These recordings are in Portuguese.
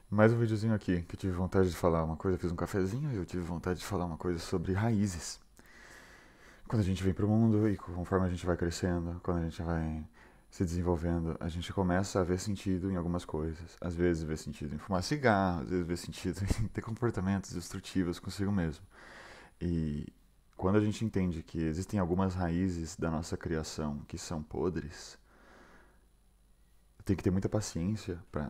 Mais um videozinho aqui que eu tive vontade de falar uma coisa, fiz um cafezinho e eu tive vontade de falar uma coisa sobre raízes. Quando a gente vem pro mundo e conforme a gente vai crescendo, quando a gente vai se desenvolvendo, a gente começa a ver sentido em algumas coisas. Às vezes vê sentido em fumar cigarro, às vezes vê sentido em ter comportamentos destrutivos consigo mesmo. E quando a gente entende que existem algumas raízes da nossa criação que são podres, tem que ter muita paciência para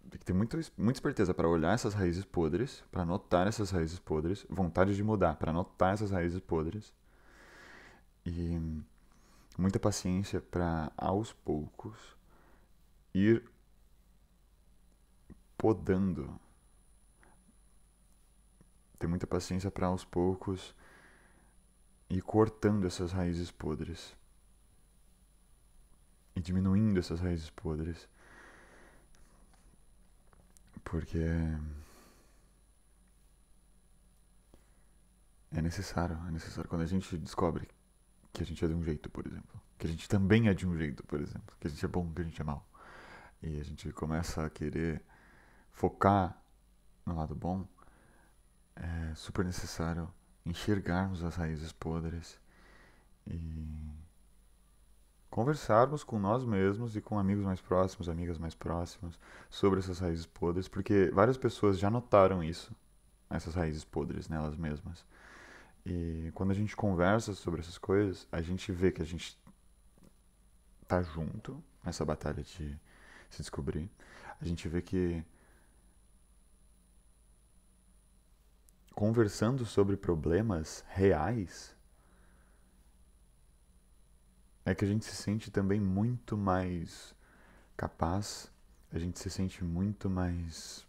tem que ter muita esperteza para olhar essas raízes podres, para notar essas raízes podres, vontade de mudar para notar essas raízes podres e muita paciência para aos poucos ir podando. Ter muita paciência para aos poucos ir cortando essas raízes podres e diminuindo essas raízes podres, porque é necessário quando a gente descobre que a gente é de um jeito, por exemplo. Que a gente também é de um jeito, por exemplo. Que a gente é bom, que a gente é mal. E a gente começa a querer focar no lado bom. É super necessário enxergarmos as raízes podres e conversarmos com nós mesmos e com amigos mais próximos, amigas mais próximas, sobre essas raízes podres, porque várias pessoas já notaram isso, essas raízes podres nelas mesmas. E quando a gente conversa sobre essas coisas, a gente vê que a gente tá junto nessa batalha de se descobrir. A gente vê que conversando sobre problemas reais é que a gente se sente também muito mais capaz, a gente se sente muito mais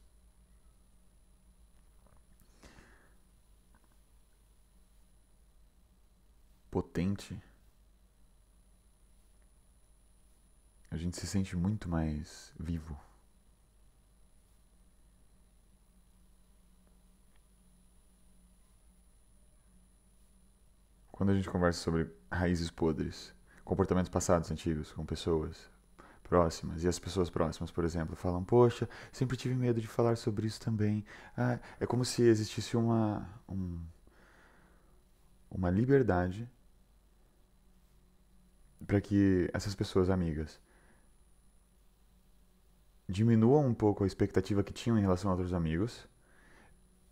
potente, a gente se sente muito mais vivo. Quando a gente conversa sobre raízes podres, comportamentos passados antigos com pessoas próximas, e as pessoas próximas, por exemplo, falam: Poxa, sempre tive medo de falar sobre isso também. Ah, é como se existisse uma liberdade para que essas pessoas amigas diminuam um pouco a expectativa que tinham em relação a outros amigos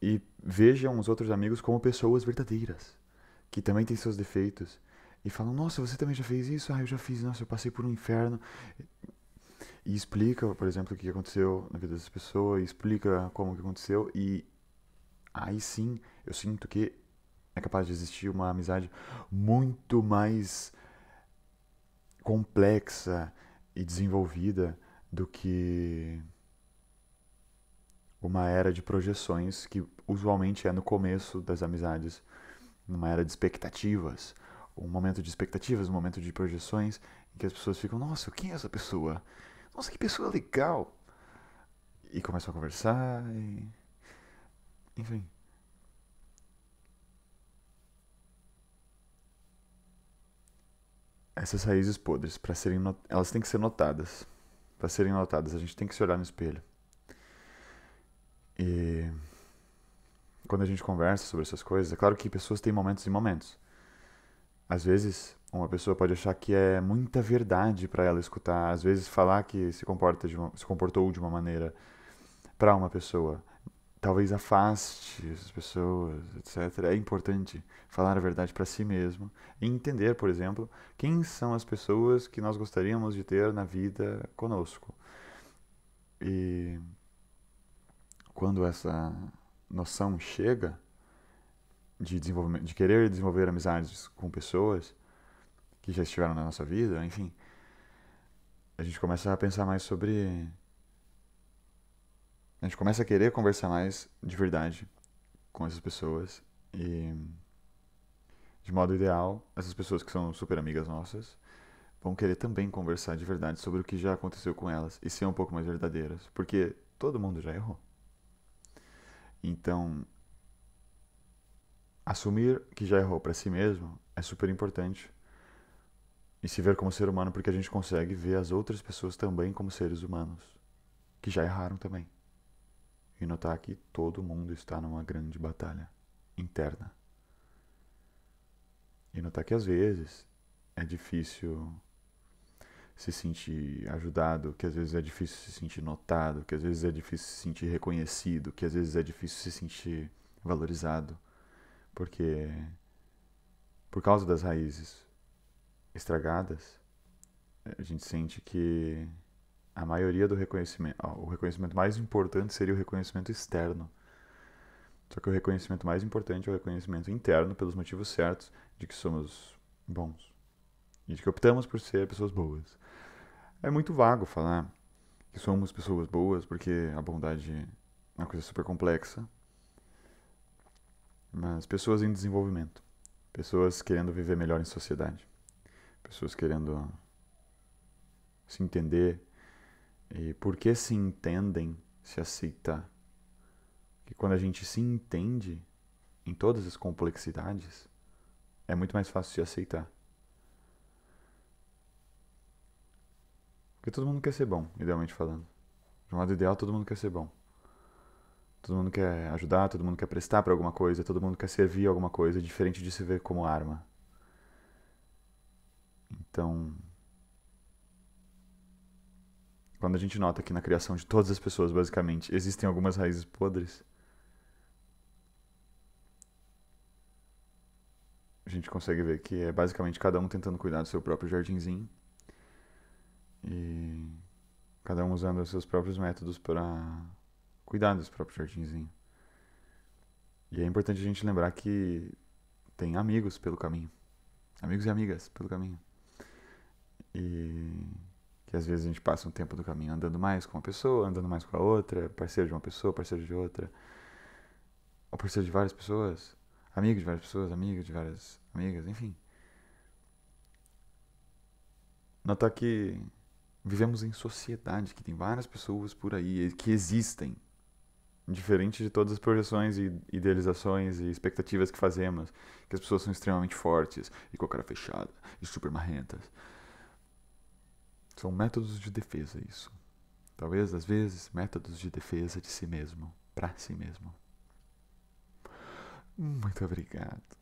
e vejam os outros amigos como pessoas verdadeiras, que também têm seus defeitos. E falam: Nossa, você também já fez isso? Ah, eu já fiz. Nossa, eu passei por um inferno. E explica, por exemplo, o que aconteceu na vida dessa pessoa, e explica como que aconteceu. E aí sim, eu sinto que é capaz de existir uma amizade muito mais complexa e desenvolvida do que uma era de projeções que usualmente é no começo das amizades, numa era de expectativas, um momento de expectativas, um momento de projeções, em que as pessoas ficam: Nossa, quem é essa pessoa? Nossa, que pessoa legal! E começam a conversar, e... enfim. Essas raízes podres, para serem elas têm que ser notadas. Para serem notadas, a gente tem que se olhar no espelho. E quando a gente conversa sobre essas coisas, é claro que pessoas têm momentos e momentos. Às vezes, uma pessoa pode achar que é muita verdade para ela escutar. Às vezes, falar que se comportou de uma maneira para uma pessoa talvez afaste as pessoas, etc. É importante falar a verdade para si mesmo e entender, por exemplo, quem são as pessoas que nós gostaríamos de ter na vida conosco. E quando essa noção chega de querer desenvolver amizades com pessoas que já estiveram na nossa vida, enfim, a gente começa a pensar mais sobre. A gente começa a querer conversar mais de verdade com essas pessoas e, de modo ideal, essas pessoas que são super amigas nossas vão querer também conversar de verdade sobre o que já aconteceu com elas e ser um pouco mais verdadeiras, porque todo mundo já errou. Então, assumir que já errou para si mesmo é super importante e se ver como ser humano, porque a gente consegue ver as outras pessoas também como seres humanos que já erraram também. e notar que todo mundo está numa grande batalha interna. E notar que às vezes é difícil se sentir ajudado, que às vezes é difícil se sentir notado, que às vezes é difícil se sentir reconhecido, que às vezes é difícil se sentir valorizado, porque por causa das raízes estragadas, a gente sente que a maioria do reconhecimento, o reconhecimento mais importante seria o reconhecimento externo. Só que o reconhecimento mais importante é o reconhecimento interno, pelos motivos certos, de que somos bons e de que optamos por ser pessoas boas. É muito vago falar que somos pessoas boas, porque a bondade é uma coisa super complexa, mas pessoas em desenvolvimento, pessoas querendo viver melhor em sociedade, pessoas querendo se entender e porque se entendem, se aceitar. Que quando a gente se entende em todas as complexidades, é muito mais fácil se aceitar. Porque todo mundo quer ser bom, idealmente falando. De modo ideal, todo mundo quer ser bom. Todo mundo quer ajudar, todo mundo quer prestar para alguma coisa, todo mundo quer servir a alguma coisa, diferente de se ver como arma. Então, quando a gente nota que na criação de todas as pessoas, basicamente, existem algumas raízes podres, a gente consegue ver que é basicamente cada um tentando cuidar do seu próprio jardinzinho e cada um usando os seus próprios métodos para cuidar desse próprio jardinzinho. E é importante a gente lembrar que tem amigos pelo caminho, amigos e amigas pelo caminho. E que às vezes a gente passa um tempo do caminho andando mais com uma pessoa, andando mais com a outra, parceiro de uma pessoa, parceiro de outra, ou parceiro de várias pessoas, amigo de várias pessoas, amigo de várias amigas, enfim. Notar que vivemos em sociedade, que tem várias pessoas por aí que existem, diferente de todas as projeções e idealizações e expectativas que fazemos, que as pessoas são extremamente fortes e com a cara fechada e super marrentas. São métodos de defesa isso. Talvez, às vezes, métodos de defesa de si mesmo, para si mesmo. Muito obrigado.